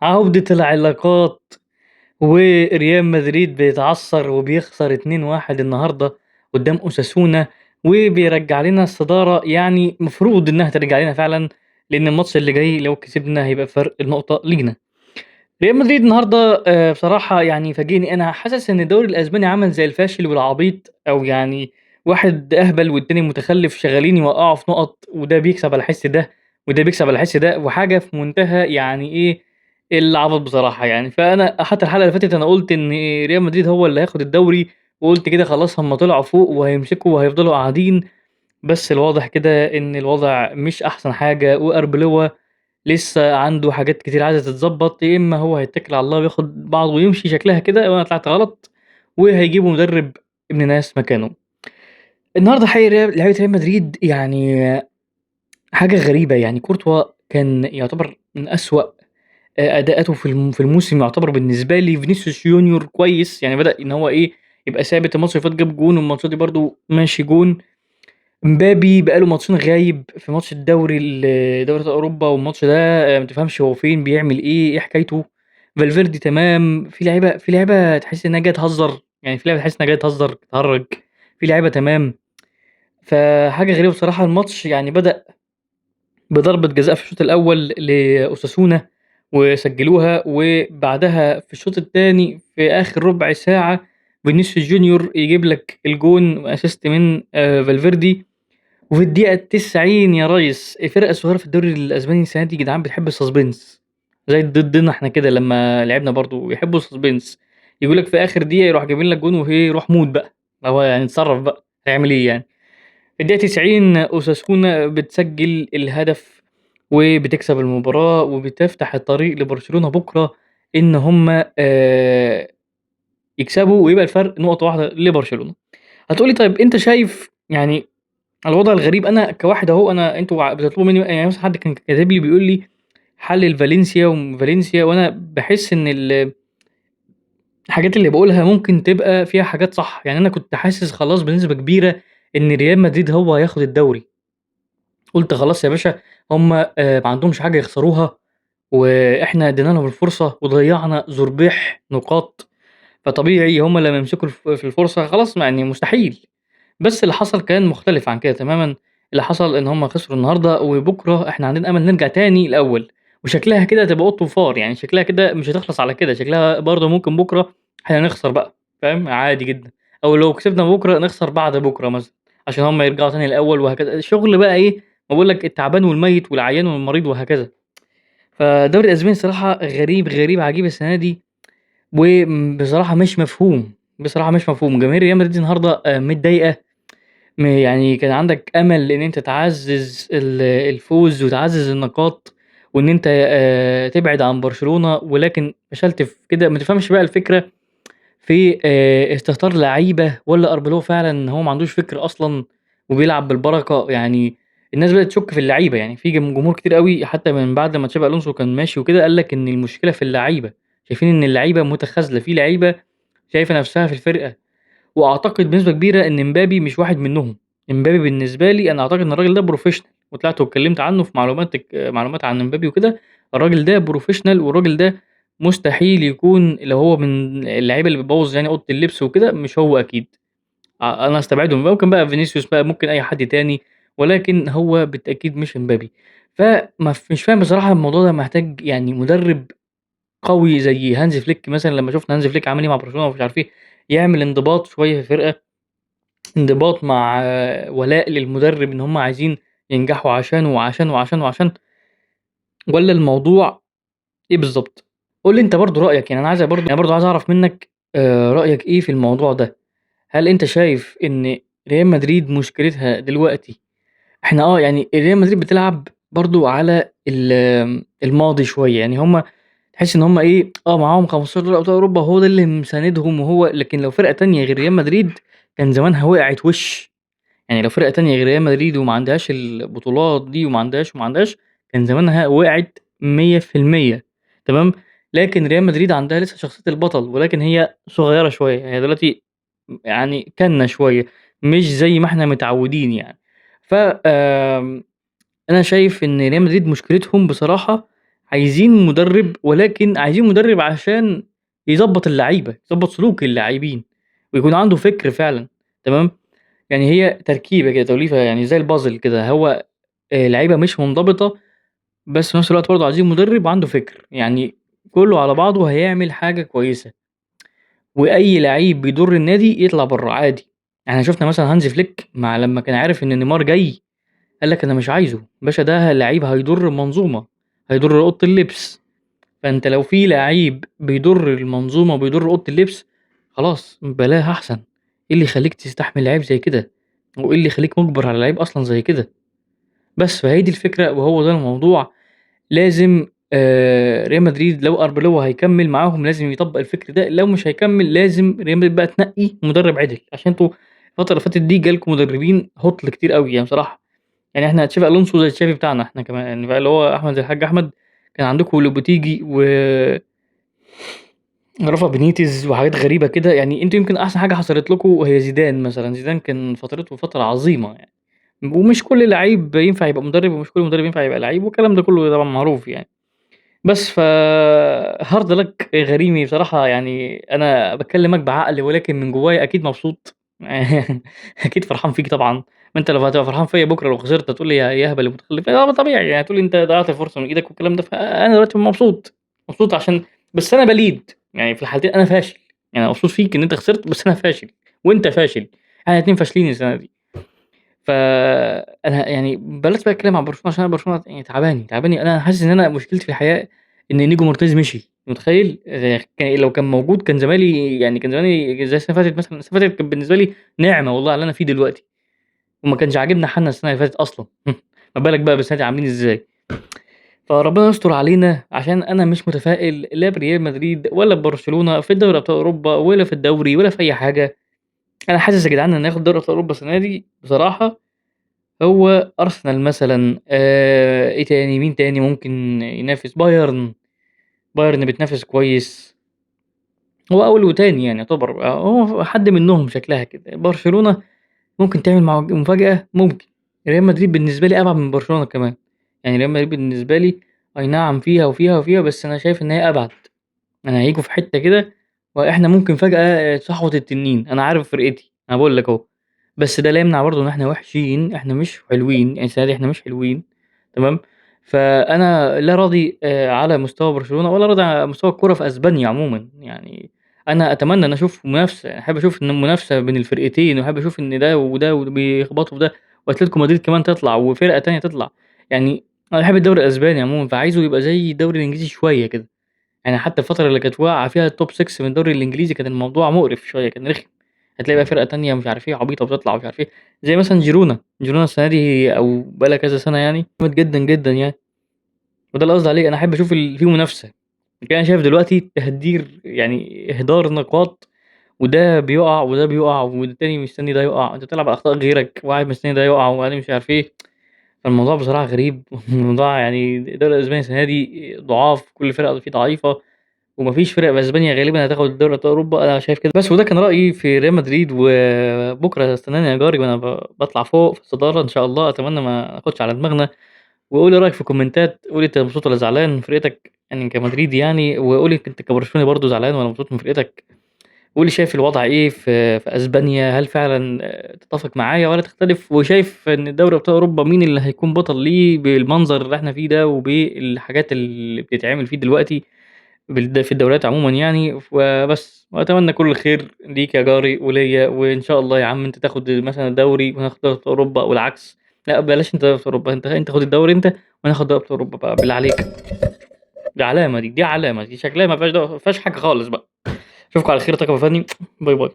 عودة العلاقات وريال مدريد بيتعثر وبيخسر 2-1 النهارده قدام أوساسونا وبيرجع لنا الصدارة، يعني مفروض إنها ترجع لنا فعلا، لأن الماتش اللي جاي لو كسبنا هيبقى فرق النقطة لينا. ريال مدريد النهارده بصراحة يعني فاجئني. أنا حاسس إن الدوري الأسباني عمل زي الفاشل والعبيط، أو يعني واحد أهبل والتاني متخلف شغالين يوقعوا في نقط، وده بيكسب على حس ده وده بيكسب على حس ده، وحاجة في منتهى يعني إيه العبط بصراحة يعني. فأنا حتى الحلقة اللي فاتت أنا قلت إن ريال مدريد هو اللي هياخد الدوري، وقلت كده خلاص هم طلعوا فوق وهيمسكوا وهيفضلوا قاعدين. بس الواضح كده إن الوضع مش أحسن حاجة، وأربلوا لسه عنده حاجات كتير عايزة تتضبط، يا إما هو هيتكل على الله وياخد بعضه ويمشي شكلها كده وأنا طلعت غلط، وهيجيبوا مدرب ابن ناس مكانه. النهارده حقيقي لعيبة ريال مدريد يعني حاجة غريبة، يعني كورتوا كان يعتبر من أسوأ أداءاته في الموسم. يعتبر بالنسبة لي فينيسيوس جونيور كويس، يعني بدأ إن هو إيه يبقى ثابت. الماتش اللي فات جاب جون والماتشات دي برضه ماشي جون. مبابي بقى له ماتشين غايب، في ماتش الدوري دوري أبطال أوروبا، والماتش ده ما تفهمش هو فين بيعمل إيه حكايته. فالفيردي تمام، في لعيبة تحس إنها جاية تهزر، يعني في لعيبة تحس إنها جاية تهزر تتهرج، في لعيبة تمام. فحاجة غريبة بصراحة. الماتش يعني بدأ بضربة جزاء في الشوط الأول لأوساسونا وسجلوها، وبعدها في الشوط التاني في آخر ربع ساعة فينيسيوس جونيور يجيب لك الجون وأسيست من فالفيردي. وفي الدقيقة 90 يا ريس، الفرقة الصغيرة في الدوري الأسباني السنة دي يا جدعان بتحب السسبنس، زي ضدنا احنا كده لما لعبنا برضو يحبوا السسبنس. يقول لك في آخر دقيقة يروح جايبين لك جون وهي روح موت بقى، هو يعني اتصرف بقى هيعمل ايه يعني. في الدقيقة 90 أوساسونا بتسجل الهدف وبتكسب المباراة، وبتفتح الطريق لبرشلونة بكرة إن هم يكسبوا ويبقى الفرق نقطة واحدة لبرشلونة. هتقولي طيب أنت شايف يعني الوضع الغريب. أنا كواحد أهو، أنتوا بتطلبوا مني يعني مثلا حد كان كاتب لي بيقول لي حلل فالنسيا وفالنسيا، وأنا بحس إن الحاجات اللي بقولها ممكن تبقى فيها حاجات صح. يعني أنا كنت حاسس خلاص بنسبة كبيرة إن ريال مدريد هو هياخد الدوري. قُلت خلاص يا باشا، هُم ما عندهمش حاجة يخسروها، وإحنا ادينا لهم الفرصة وضيّعنا زُربيح نقاط، فطبيعي هُم لمّا يمسكوا في الفرصة خلاص يعني مستحيل. بس اللي حصل كان مختلف عن كده تمامًا. اللي حصل إن هُم خسروا النهارده، وبكرة إحنا عندنا أمل نرجع تاني الأول، وشكلها كده هتبقى قُط وفار، يعني شكلها كده مش هتخلص على كده، شكلها برضه ممكن بكرة إحنا نخسر بقى، فاهم، عادي جدًا. أو لو كسبنا بكرة نخسر بعد بكرة مثلًا، عشان هُم يرجعوا تاني الأول وهكذا. شغل بقى إيه، ما باقول لك التعبان والميت والعيان والمريض وهكذا. فالدوري الأسباني الصراحة غريب، غريب عجيب السنة دي، بصراحة مش مفهوم، بصراحة مش مفهوم. جماهير ريال مدريد النهارده متضايقة. يعني كان عندك أمل إن أنت تعزّز الفوز وتعزّز النقاط، وإن أنت تبعد عن برشلونة، ولكن فشلت في كده. ما تفهمش بقى الفكرة في استهتار لعيبة، والّا أربيلو فعلًا إن هو ما عندوش فكر أصلًا وبيلعب بالبركة. يعني الناس بدأت تشُك في اللعيبة، يعني في جمهور كتير أوي حتى من بعد ما تشابي ألونسو كان ماشي وكده، قال لك إن المشكلة في اللعيبة، شايفين إن اللعيبة متخاذلة، في لعيبة شايفة نفسها في الفرقة. وأعتقد بنسبة كبيرة إن إمبابي مش واحد منهم. إمبابي بالنسبة لي أنا أعتقد إن الراجل ده professional، وطلعت واتكلمت عنه في معلومات عن إمبابي وكده. الراجل ده professional، والراجل ده مستحيل يكون لو هو من اللعيبة اللي بتبوّظ يعني أوضة اللبس وكده، مش هو أكيد. أنا أستبعده، ممكن بقى فينيسيوس بقى، ممكن أي حد تاني، ولكن هو بالتأكيد مش إمبابي. مش فاهم بصراحة الموضوع ده محتاج يعني مدرب قوي زي هانز فليك مثلًا. لمّا شُفنا هانز فليك عمل إيه مع برشلونة ومش عارف إيه، يعمل انضباط شوية في الفرقة، انضباط مع ولاء للمدرب إن هم عايزين ينجحوا عشانه وعشان، وعشان، وعشان، والّا الموضوع إيه بالضبط؟ قُل لي أنت برضه رأيك، يعني أنا برضه عايز أعرف منّك رأيك إيه في الموضوع ده. هل أنت شايف إن ريال مدريد مشكلتها دلوقتي إحنا يعني ريال مدريد بتلعب برضه على الماضي شوية، يعني هم تحس إن هم إيه، معاهم 15 دوري أبطال أوروبا، هو ده اللي مساندهم، لكن لو فرقة تانية غير ريال مدريد كان زمانها وقعت وِش. يعني لو فرقة تانية غير ريال مدريد وما عندهاش البطولات دي وما عندهاش كان زمانها وقعت 100%. تمام. لكن ريال مدريد عندها لسه شخصية البطل، ولكن هي صغيرة شوية، هي دلوقتي يعني كَنّة شوية، مش زي ما إحنا متعودين يعني. ف أنا شايف إن ريال مدريد مشكلتهم بصراحة عايزين مدرب، ولكن عايزين مدرب عشان يضبط اللعيبه، يضبط سلوك اللاعبين، ويكون عنده فكر فعلا. تمام. يعني هي تركيبه كده، توليفه يعني زي البازل كده. هو لعيبه مش منضبطه، بس في نفس الوقت برضه عايزين مدرب عنده فكر، يعني كله على بعضه هيعمل حاجه كويسه. واي لعيب بيضر النادي يطلع بره عادي. يعني شفنا مثلا هانزي فليك مع لما كان عارف ان نيمار جاي، قال لك انا مش عايزه باشا، ده لعيب هيضر المنظومه، هيضر اوضه اللبس. فانت لو في لعيب بيضر المنظومه وبيضر اوضه اللبس، خلاص بلاها احسن. ايه اللي يخليك تستحمل لعيب زي كده؟ وايه اللي يخليك مجبر على لعيب اصلا زي كده؟ بس فهي دي الفكره وهو ده الموضوع. لازم ريال مدريد لو اربيلو هيكمل معاهم لازم يطبق الفكر ده، لو مش هيكمل لازم ريال مدريد بقى تنقي مدرب عدل، عشان انتوا الفتره اللي فاتت دي جالكم مدربين هطل كتير قوي يعني بصراحه. يعني احنا تشافي الونسو زي تشافي بتاعنا احنا كمان، يعني بقى اللي هو احمد زي الحاج احمد. كان عندكم لوبوتيجي و رافا بينيتز وحاجات غريبه كده. يعني انتوا يمكن احسن حاجه حصلت لكم هي زيدان مثلا. زيدان كان فترته فتره عظيمه يعني. ومش كل لعيب ينفع يبقى مدرب، ومش كل مدرب ينفع يبقى لعيب، والكلام ده كله طبعا معروف يعني. بس هارد لك غريمي بصراحة. يعني أنا بكلمك بعقل، ولكن من جوايا أكيد مبسوط. أكيد فرحان فيك طبعا. ما أنت لو هتبقى فرحان فيا بكرة لو خسرت هتقول لي يا هبل المتخلف، طبيعي يعني، هتقول لي أنت ضيعت الفرصة من إيدك والكلام ده. فأنا دلوقتي مبسوط، مبسوط عشان بس أنا بليد يعني في الحالتين أنا فاشل. يعني أنا مبسوط فيك إن أنت خسرت، بس أنا فاشل وأنت فاشل. احنا الاتنين فاشلين السنة دي. فأنا يعني بلاش بقى أتكلم عن برشلونة عشان أنا برشلونة يعني تعباني. أنا حاسس إن أنا مشكلتي في الحياة إن إنيجو مارتينيز مشي. متخيل؟ لو كان موجود كان زماني، يعني كان زماني زي السنة اللي فاتت مثلا. السنة اللي فاتت كانت بالنسبة لي نعمة والله على اللي أنا فيه دلوقتي، وما كانش عاجبنا حالنا السنة اللي فاتت أصلا. ما بالك بقى بالسنة دي عاملين إزاي؟ فربنا يستر علينا، عشان أنا مش متفائل لا بريال مدريد ولا ببرشلونة في دوري أبطال أوروبا ولا في الدوري ولا في أي حاجة. أنا حاسس يا جدعان إن ناخد دوري أبطال أوروبا السنة دي بصراحة. هو أرسنال مثلًا، إيه تاني، مين تاني ممكن ينافس؟ بايرن بتنافس كويس. هو أول وتاني يعني يعتبر، هو حد منهم شكلها كده. برشلونة ممكن تعمل مفاجأة ممكن. ريال مدريد بالنسبة لي أبعد من برشلونة كمان. يعني ريال مدريد بالنسبة لي أي نعم فيها وفيها وفيها، بس أنا شايف إن هي أبعد. أنا هييجوا في حتة كده وإحنا ممكن فجأة صحوة التنين. أنا عارف فرقتي، أنا باقول لك أهو. بس ده لا يمنع برضه إن إحنا وحشين، إحنا مش حلوين، يعني السنة دي إحنا مش حلوين. تمام. فأنا لا راضي على مستوى برشلونة ولا راضي على مستوى الكورة في أسبانيا عمومًا. يعني أنا أتمنى إن أشوف منافسة، يعني أحب أشوف إن منافسة بين الفرقتين، وأحب أشوف إن ده وده بيخبطوا في ده، وأتلتيكو مدريد كمان تطلع وفرقة تانية تطلع. يعني أنا باحب الدوري الأسباني عمومًا، فعايزه يبقى زي الدوري الإنجليزي شوية كده. يعني حتى الفترة اللي كانت واقعة فيها الtop 6 من الدوري الإنجليزي كان الموضوع مقرف شوية، كان رخم. هتلاقي بقى فرقة تانية مش عارف إيه عبيطة بتطلع ومش عارف إيه، زي مثلًا جيرونا السنة دي أو بقى لها كذا سنة يعني جامد جدًا، جدًا يعني. وده اللي قصدي عليه، أنا أحب أشوف في منافسة. لكن أنا شايف دلوقتي تهدير، يعني إهدار نقاط، وده بيقع وده بيقع والتاني مستني ده يقع. أنت بتلعب على أخطاء غيرك، وواحد مستني ده يقع وبعدين مش عارف إيه. فالموضوع بصراحة غريب. الموضوع يعني الدوري الأسباني السنة دي ضعاف، كل فرقة فيه ضعيفة. وما فيش فرق في اسبانيا غالبا هتاخد دوري ابطال اوروبا، انا شايف كده. بس وده كان رايي في ريال مدريد. وبكره استناني يا جاري وانا بطلع فوق في الصداره ان شاء الله. اتمنى ما ناخدش على دماغنا. وقولي رايك في الكومنتات، قولي انت مبسوط ولا زعلان من فرقتك يعني كمدريدي يعني، وقولي انت كبرشلوني برضو زعلان ولا مبسوط من فرقتك. قولي شايف الوضع ايه في اسبانيا، هل فعلا تتفق معايا ولا تختلف؟ وشايف ان دوري ابطال اوروبا مين اللي هيكون بطل ليه بالمنظر اللي احنا فيه ده وبالحاجات اللي بتتعمل فيه دلوقتي في الدوريات عمومًا يعني. وبس، وأتمنى كل الخير ليك يا جاري وليّا، وإن شاء الله يا عم أنت تاخد مثلًا الدوري وناخد دوري أبطال أوروبا والعكس. لأ بلاش أنت دوري أبطال أوروبا، أنت خد الدوري أنت وأنا آخد دوري أبطال أوروبا بقى بالله عليك. دي علامة، دي علامة، دي شكلها ما فيهاش حاجة خالص بقى. أشوفكم على خير، طاقة فني. باي باي.